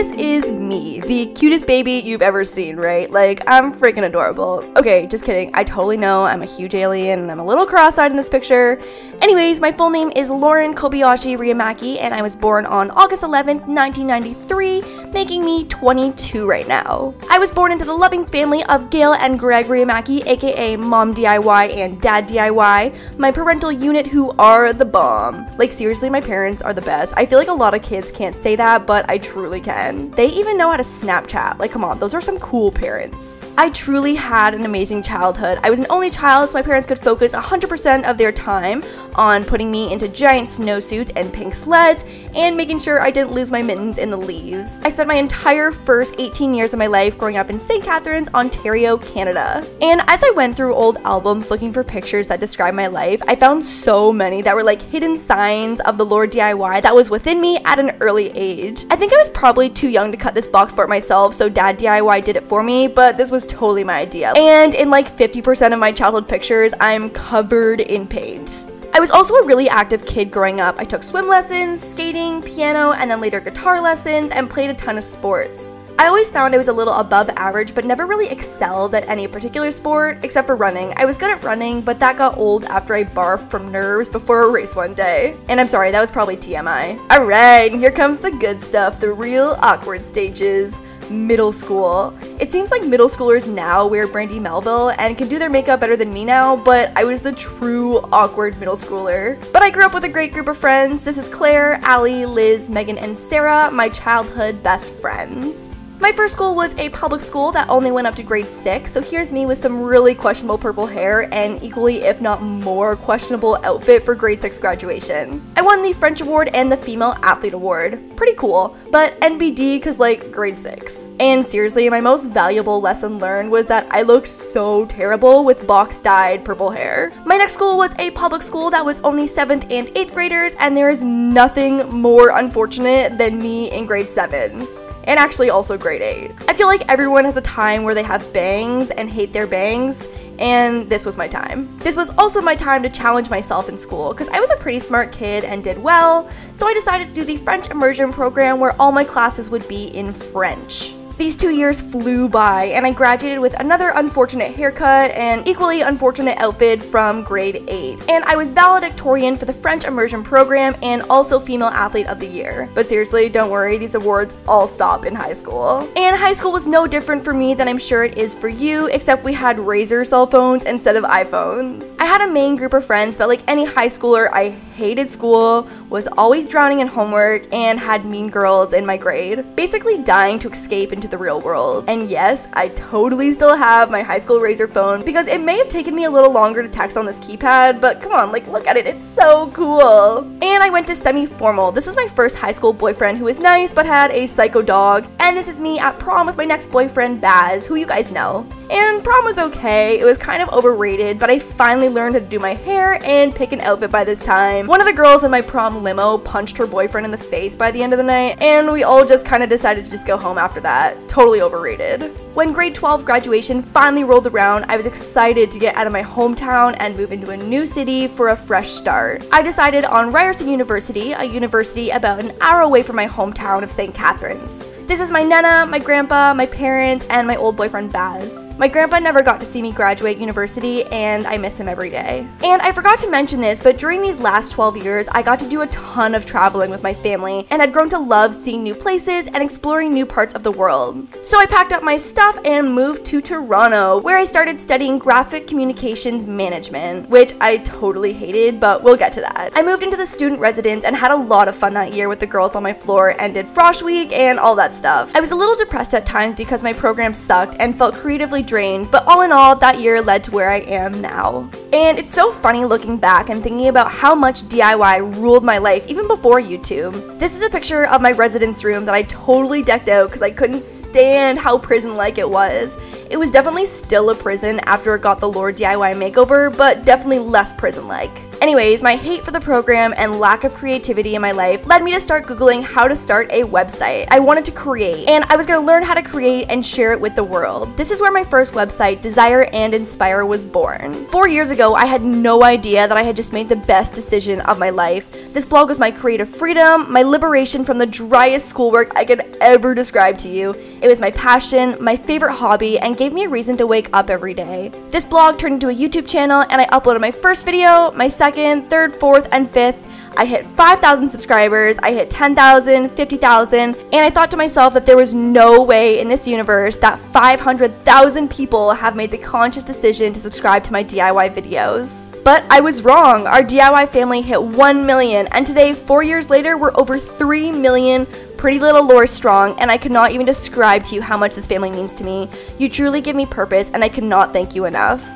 this is me, the cutest baby you've ever seen, right? Like, I'm freaking adorable. Okay, just kidding. I totally know I'm a huge alien and I'm a little cross-eyed in this picture. Anyways, my full name is Lauren Kobayashi Ryamaki, and I was born on August 11th, 1993, making me 22 right now. I was born into the loving family of Gail and Greg Ryamaki, aka Mom DIY and Dad DIY, my parental unit who are the bomb. Like, seriously, my parents are the best. I feel like a lot of kids can't say that, but I truly can. They even know how to Snapchat. Like, come on, those are some cool parents. I truly had an amazing childhood. I was an only child, so my parents could focus 100% of their time on putting me into giant snowsuits and pink sleds and making sure I didn't lose my mittens in the leaves. I spent my entire first 18 years of my life growing up in St. Catharines, Ontario, Canada. And as I went through old albums looking for pictures that describe my life, I found so many that were like hidden signs of the LaurDIY that was within me at an early age. I think I was probably too young to cut this box for myself, so Dad DIY did it for me, but this was totally my idea. And in like 50% of my childhood pictures, I'm covered in paint. I was also a really active kid growing up. I took swim lessons, skating, piano, and then later guitar lessons, and played a ton of sports. I always found I was a little above average, but never really excelled at any particular sport, except for running. I was good at running, but that got old after I barfed from nerves before a race one day. And I'm sorry, that was probably TMI. Alright, here comes the good stuff, the real awkward stages. Middle school. It seems like middle schoolers now wear Brandy Melville and can do their makeup better than me now, but I was the true awkward middle schooler. But I grew up with a great group of friends. This is Claire, Allie, Liz, Megan, and Sarah, my childhood best friends. My first school was a public school that only went up to grade 6, so here's me with some really questionable purple hair and equally, if not more, questionable outfit for grade 6 graduation. I won the French Award and the Female Athlete Award. Pretty cool, but NBD cause like grade 6. And seriously, my most valuable lesson learned was that I looked so terrible with box-dyed purple hair. My next school was a public school that was only 7th and 8th graders, and there is nothing more unfortunate than me in grade 7. And actually also grade 8. I feel like everyone has a time where they have bangs and hate their bangs, and this was my time. This was also my time to challenge myself in school, because I was a pretty smart kid and did well, so I decided to do the French immersion program where all my classes would be in French. These 2 years flew by, and I graduated with another unfortunate haircut and equally unfortunate outfit from grade 8. And I was valedictorian for the French immersion program and also Female Athlete of the Year. But seriously, don't worry, these awards all stop in high school. And high school was no different for me than I'm sure it is for you, except we had Razr cell phones instead of iPhones. I had a main group of friends, but like any high schooler, I hated school, was always drowning in homework, and had mean girls in my grade. Basically dying to escape into the real world. And yes, I totally still have my high school Razr phone because it may have taken me a little longer to text on this keypad, but come on, like look at it, it's so cool. And I went to semi-formal. This was my first high school boyfriend who was nice but had a psycho dog. And this is me at prom with my next boyfriend, Baz, who you guys know. And prom was okay, it was kind of overrated, but I finally learned how to do my hair and pick an outfit by this time. One of the girls in my prom limo punched her boyfriend in the face by the end of the night, and we all just kind of decided to just go home after that. Totally overrated. When grade 12 graduation finally rolled around, I was excited to get out of my hometown and move into a new city for a fresh start. I decided on Ryerson University, a university about an hour away from my hometown of St. Catharines. This is my nana, my grandpa, my parents, and my old boyfriend Baz. My grandpa never got to see me graduate university, and I miss him every day. And I forgot to mention this, but during these last 12 years, I got to do a ton of traveling with my family, and had grown to love seeing new places and exploring new parts of the world. So I packed up my stuff and moved to Toronto, where I started studying graphic communications management, which I totally hated, but we'll get to that. I moved into the student residence and had a lot of fun that year with the girls on my floor and did Frosh Week and all that stuff. I was a little depressed at times because my program sucked and felt creatively drained, but all in all, that year led to where I am now. And it's so funny looking back and thinking about how much DIY ruled my life even before YouTube. This is a picture of my residence room that I totally decked out because I couldn't stand how prison-like it was. It was definitely still a prison after it got the LaurDIY makeover, but definitely less prison-like. Anyways, my hate for the program and lack of creativity in my life led me to start Googling how to start a website. I wanted to create, and I was going to learn how to create and share it with the world. This is where my first website, Desire and Inspire, was born. 4 years ago, I had no idea that I had just made the best decision of my life. This blog was my creative freedom, my liberation from the driest schoolwork I could ever describe to you. It was my passion, my favorite hobby, and gave me a reason to wake up every day. This blog turned into a YouTube channel, and I uploaded my first video, my second, third, fourth, and fifth. I hit 5,000 subscribers, I hit 10,000, 50,000, and I thought to myself that there was no way in this universe that 500,000 people have made the conscious decision to subscribe to my DIY videos. But I was wrong. Our DIY family hit 1 million, and today, 4 years later, we're over 3 million pretty little LAUR strong, and I could not even describe to you how much this family means to me. You truly give me purpose, and I cannot thank you enough.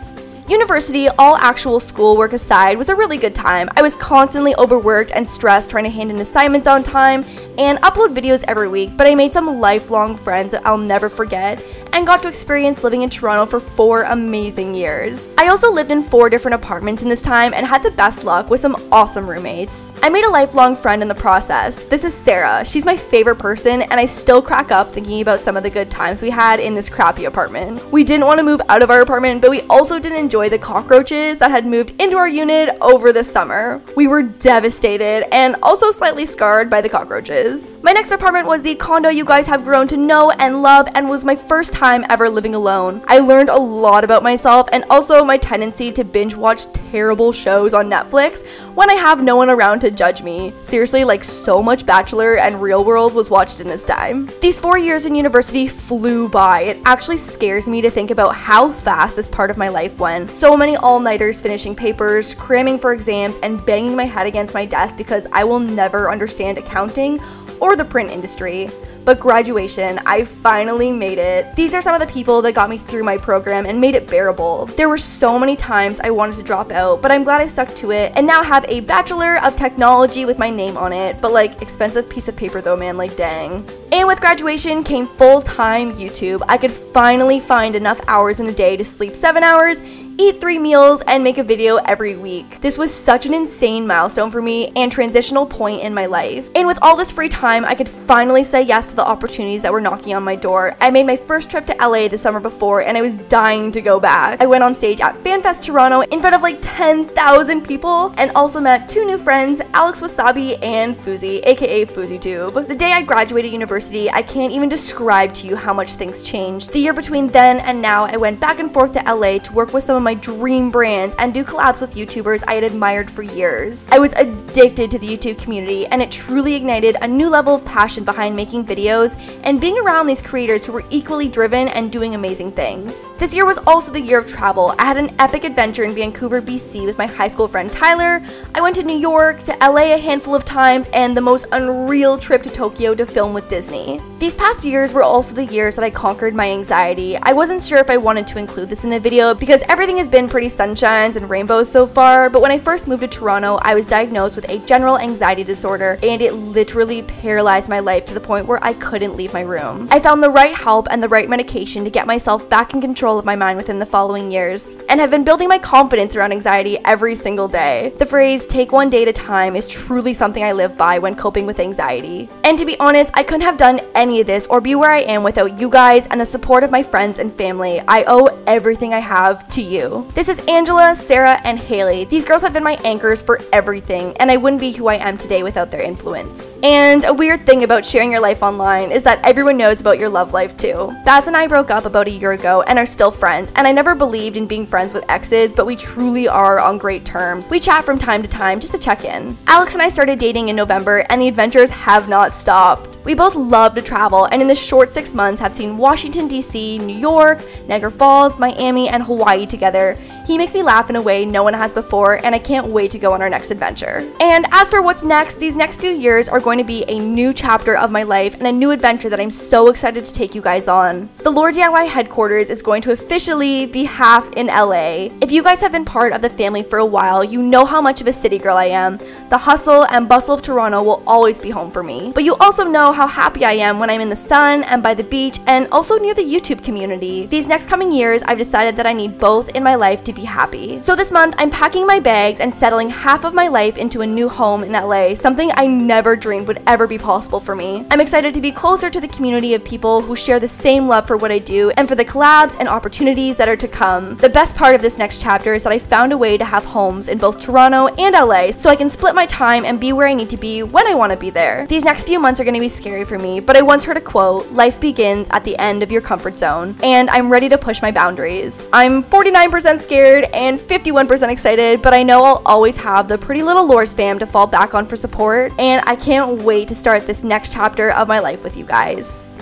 University, all actual schoolwork aside, was a really good time. I was constantly overworked and stressed trying to hand in assignments on time and upload videos every week, but I made some lifelong friends that I'll never forget and got to experience living in Toronto for 4 amazing years. I also lived in 4 different apartments in this time and had the best luck with some awesome roommates. I made a lifelong friend in the process. This is Sarah. She's my favorite person, and I still crack up thinking about some of the good times we had in this crappy apartment. We didn't want to move out of our apartment, but we also didn't enjoy the cockroaches that had moved into our unit over the summer. We were devastated and also slightly scarred by the cockroaches. My next apartment was the condo you guys have grown to know and love, and was my first time ever living alone. I learned a lot about myself and also my tendency to binge watch terrible shows on Netflix when I have no one around to judge me. Seriously, like so much Bachelor and Real World was watched in this time. These 4 years in university flew by. It actually scares me to think about how fast this part of my life went. So many all-nighters finishing papers, cramming for exams, and banging my head against my desk because I will never understand accounting or the print industry. But graduation, I finally made it. These are some of the people that got me through my program and made it bearable. There were so many times I wanted to drop out, but I'm glad I stuck to it and now have a Bachelor of Technology with my name on it. But like, expensive piece of paper though, man, like dang. And with graduation came full-time YouTube. I could finally find enough hours in a day to sleep 7 hours, eat 3 meals, and make a video every week. This was such an insane milestone for me and transitional point in my life. And with all this free time, I could finally say yes to the opportunities that were knocking on my door. I made my first trip to LA the summer before, and I was dying to go back. I went on stage at FanFest Toronto in front of like 10,000 people, and also met 2 new friends, Alex Wasabi and Fuzi, aka FuziTube. The day I graduated university, I can't even describe to you how much things changed. The year between then and now, I went back and forth to LA to work with some of my dream brands and do collabs with YouTubers I had admired for years. I was addicted to the YouTube community, and it truly ignited a new level of passion behind making videos and being around these creators who were equally driven and doing amazing things. This year was also the year of travel. I had an epic adventure in Vancouver, BC with my high school friend Tyler. I went to New York, to LA a handful of times, and the most unreal trip to Tokyo to film with Disney. These past years were also the years that I conquered my anxiety. I wasn't sure if I wanted to include this in the video because everything has been pretty sunshines and rainbows so far, but when I first moved to Toronto, I was diagnosed with a general anxiety disorder, and it literally paralyzed my life to the point where I couldn't leave my room. I found the right help and the right medication to get myself back in control of my mind within the following years, and have been building my confidence around anxiety every single day. The phrase, take one day at a time, is truly something I live by when coping with anxiety. And to be honest, I couldn't have done any of this or be where I am without you guys and the support of my friends and family. I owe everything I have to you. This is Angela, Sarah, and Haley. These girls have been my anchors for everything, and I wouldn't be who I am today without their influence. And a weird thing about sharing your life online is that everyone knows about your love life too. Baz and I broke up about a year ago and are still friends, and I never believed in being friends with exes, but we truly are on great terms. We chat from time to time just to check in. Alex and I started dating in November, and the adventures have not stopped. We both love to travel, and in the short 6 months have seen Washington, D.C., New York, Niagara Falls, Miami, and Hawaii together. He makes me laugh in a way no one has before, and I can't wait to go on our next adventure. And as for what's next, these next few years are going to be a new chapter of my life and a new adventure that I'm so excited to take you guys on. The LaurDIY headquarters is going to officially be half in LA. If you guys have been part of the family for a while, you know how much of a city girl I am. The hustle and bustle of Toronto will always be home for me. But you also know how happy I am when when I'm in the sun and by the beach and also near the YouTube community. These next coming years, I've decided that I need both in my life to be happy. So this month, I'm packing my bags and settling half of my life into a new home in LA, something I never dreamed would ever be possible for me. I'm excited to be closer to the community of people who share the same love for what I do and for the collabs and opportunities that are to come. The best part of this next chapter is that I found a way to have homes in both Toronto and LA so I can split my time and be where I need to be when I want to be there. These next few months are going to be scary for me, but I once heard a quote, "Life begins at the end of your comfort zone," and I'm ready to push my boundaries. I'm 49% scared and 51% excited, but I know I'll always have the pretty little LAUR's fam to fall back on for support, and I can't wait to start this next chapter of my life with you guys.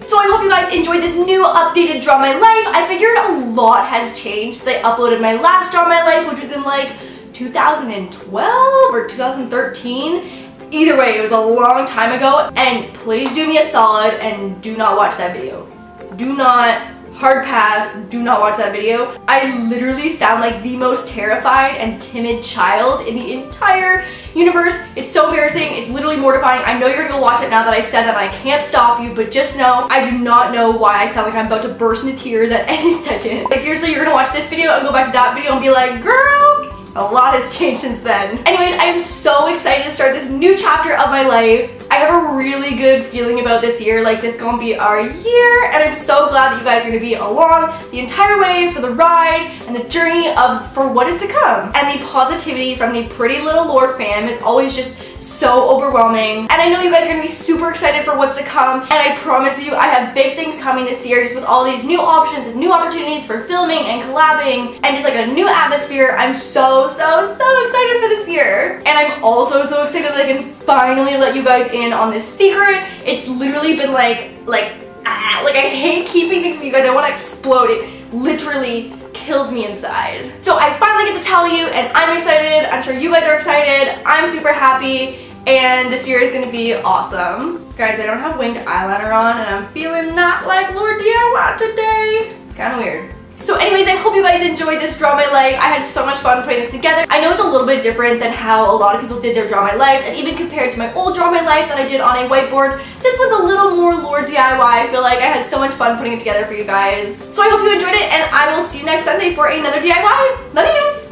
So I hope you guys enjoyed this new updated Draw My Life. I figured a lot has changed since I uploaded my last Draw My Life, which was in like 2012 or 2013. Either way, it was a long time ago, and please do me a solid and do not watch that video. Do not, hard pass, do not watch that video. I literally sound like the most terrified and timid child in the entire universe. It's so embarrassing, it's literally mortifying. I know you're gonna go watch it now that I said that, and I can't stop you, but just know, I do not know why I sound like I'm about to burst into tears at any second. Like seriously, you're gonna watch this video and go back to that video and be like, girl, a lot has changed since then. Anyways, I am so excited to start this new chapter of my life. I have a really good feeling about this year, like this gonna be our year, and I'm so glad that you guys are gonna be along the entire way for the ride and the journey for what is to come. And the positivity from the pretty little LAUR fam is always just so overwhelming. And I know you guys are gonna be super excited for what's to come, and I promise you I have big things coming this year just with all these new options and new opportunities for filming and collabing and just like a new atmosphere. I'm so excited for this year. And I'm also so excited that I can finally let you guys in on this secret. It's literally been like I hate keeping things from you guys. I want to explode. It literally kills me inside. So I finally get to tell you, and I'm excited. I'm sure you guys are excited. I'm super happy, and this year is gonna be awesome. Guys, I don't have winged eyeliner on, and I'm feeling not like LaurDIY today. It's kind of weird. So anyways, I hope you guys enjoyed this Draw My Life. I had so much fun putting this together. I know it's a little bit different than how a lot of people did their Draw My Lives, and even compared to my old Draw My Life that I did on a whiteboard, this one's a little more LaurDIY. I feel like I had so much fun putting it together for you guys. So I hope you enjoyed it, and I will see you next Sunday for another DIY. Love you guys!